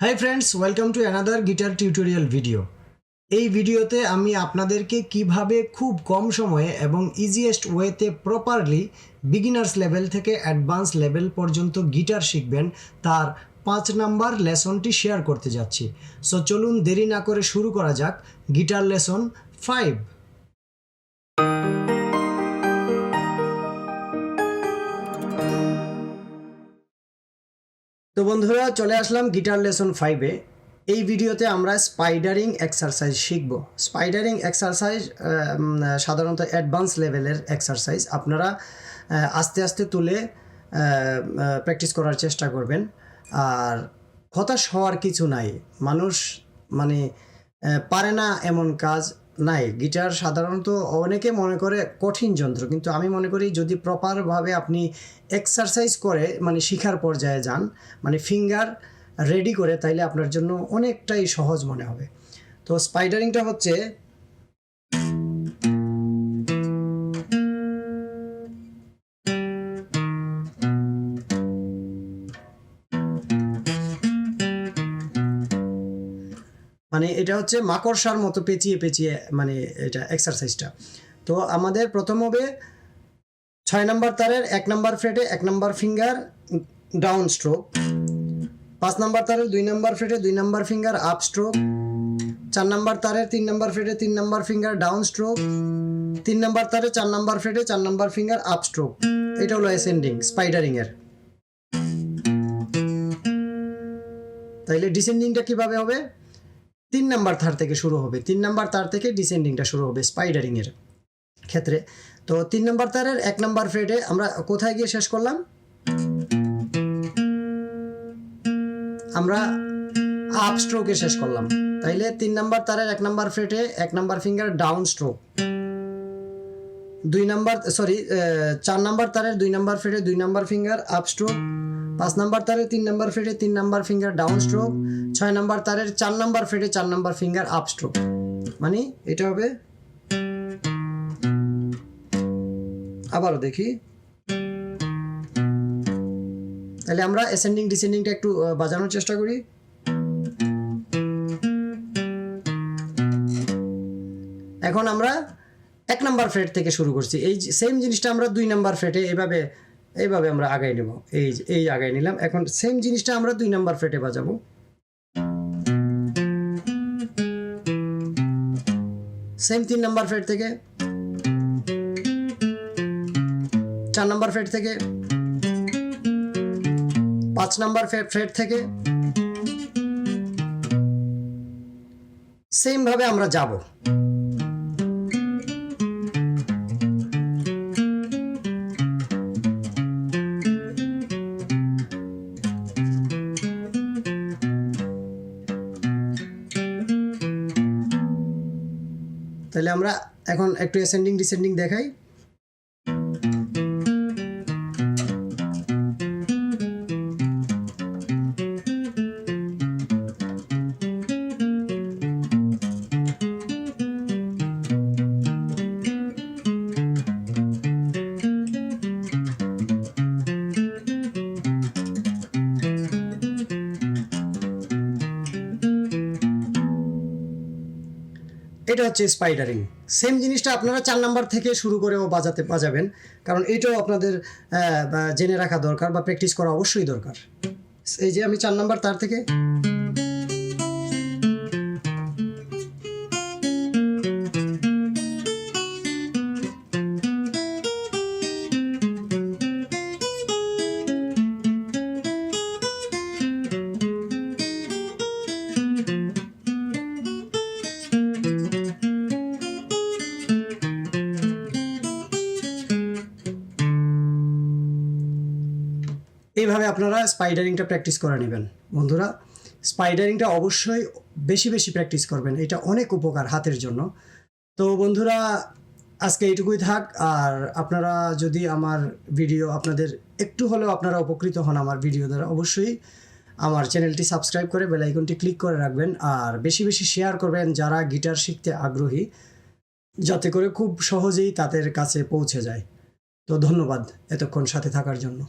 Hi friends, welcome to another guitar tutorial video. এই ভিডিওতে আমি আপনাদেরকে কিভাবে খুব কম সময়ে এবং ইজিয়েস্ট ওয়েতে প্রপারলি বিগিনার্স লেভেল থেকে অ্যাডভান্স লেভেল পর্যন্ত গিটার শিখবেন তার 5 নাম্বার লেসনটি শেয়ার করতে যাচ্ছি। সো চলুন দেরি না করে শুরু করা যাক গিটার লেসন 5। তো বন্ধুরা, চলে আসলাম গিটার লেসন 5-এ। এই ভিডিওতে আমরা স্পাইডারিং এক্সারসাইজ শিখব। স্পাইডারিং এক্সারসাইজ সাধারণত অ্যাডভান্স লেভেলের এক্সারসাইজ। আপনারা আস্তে আস্তে তুলে প্র্যাকটিস করার চেষ্টা করবেন। আর হতাশ হওয়ার কিছু নাই। মানুষ পারে না এমন কাজ নাই। গিটার সাধারণত অনেকে মনে করে কঠিন যন্ত্র, কিন্তু আমি মনে করি যদি প্রপারভাবে আপনি এক্সারসাইজ করে শিখার পর্যায়ে যান, ফিঙ্গার রেডি করে, তাইলে আপনার জন্য অনেকটাই সহজ মনে হবে। তো স্পাইডারিংটা হচ্ছে এটা হচ্ছে মাকড়সার মতো পেঁচিয়ে পেঁচিয়ে এটা এক্সারসাইজটা। তো আমাদের প্রথম হবে 6 নম্বর তারের 1 নম্বর ফ্রেটে 1 নম্বর ফিঙ্গার ডাউন স্ট্রোক, 5 নম্বর তারের 2 নম্বর ফ্রেটে 2 নম্বর ফিঙ্গার আপ স্ট্রোক, 4 নম্বর তারের 3 নম্বর ফ্রেটে 3 নম্বর ফিঙ্গার ডাউন স্ট্রোক, 3 নম্বর তারে 4 নম্বর ফ্রেটে 4 নম্বর ফিঙ্গার আপ স্ট্রোক। এটা হলো অ্যাসেন্ডিং স্পাইডারিং এর। তাইলে ডিসেন্ডিংটা কিভাবে হবে? 3 নম্বর তার থেকে শুরু হবে। 3 নম্বর তার থেকে ডিসেন্ডিংটা শুরু হবে স্পাইডারিং এর ক্ষেত্রে। তো 3 নম্বর তারের 1 নম্বর ফ্রেটে আমরা কোথায় গিয়ে শেষ করলাম? আমরা আপ স্ট্রোকে শেষ করলাম। তাইলে 3 নম্বর তারের 1 নম্বর ফ্রেটে 1 নম্বর ফিঙ্গার ডাউন স্ট্রোক, 4 নম্বর তারের 2 নম্বর ফ্রেটে 2 নম্বর ফিঙ্গার আপ স্ট্রোক, 5 নম্বর তারের 3 নম্বর ফ্রেটে 3 নম্বর ফিঙ্গার ডাউন স্ট্রোক, 6 নম্বর তারের 4 নম্বর ফ্রেটে 4 নম্বর ফিঙ্গার আপ স্ট্রোক। এটা হবে, আবারও দেখি। তাহলে আমরা অ্যাসেন্ডিং ডিসেন্ডিংটা একটু বাজানোর চেষ্টা করি। এখন আমরা 1 নম্বর ফ্রেট থেকে শুরু করছি। এই সেম জিনিসটা আমরা 2 নম্বর ফ্রেটে এইভাবে আমরা আগাই নেব। এই আগাই নিলাম। এখন সেম জিনিসটা আমরা 2 নম্বর ফ্রেটে বাজাবো। সেম 3 নম্বর ফ্রেট থেকে, 4 নম্বর ফ্রেট থেকে, 5 নম্বর ফ্রেট থেকে, সেম ভাবে আমরা যাব। তাহলে আমরা এখন একটু অ্যাসেন্ডিং ডিসেন্ডিং দেখাই। এটা হচ্ছে স্পাইডারিং। সেম জিনিসটা আপনারা 4 নাম্বার থেকে শুরু করেও বাজাবেন, কারণ এটাও আপনাদের জেনে রাখা দরকার বা প্র্যাকটিস করা অবশ্যই দরকার। এই যে আমি 4 নাম্বার তার থেকে এইভাবে আপনারা স্পাইডারিংটা প্র্যাকটিস করে নেবেন। বন্ধুরা, স্পাইডারিংটা অবশ্যই বেশি বেশি প্র্যাকটিস করবেন, এটা অনেক উপকার হাতের জন্য। তো বন্ধুরা, আজকে এইটুকুই থাক। আর আপনারা যদি আমার ভিডিও আপনাদের একটু হলেও আপনারা উপকৃত হন আমার ভিডিও দ্বারা, অবশ্যই আমার চ্যানেলটি সাবস্ক্রাইব করে বেল আইকনটি ক্লিক করে রাখবেন। আর বেশি বেশি শেয়ার করবেন যারা গিটার শিখতে আগ্রহী, যাতে করে খুব সহজেই তাদের কাছে পৌঁছে যায়। তো ধন্যবাদ এতক্ষণ সাথে থাকার জন্য।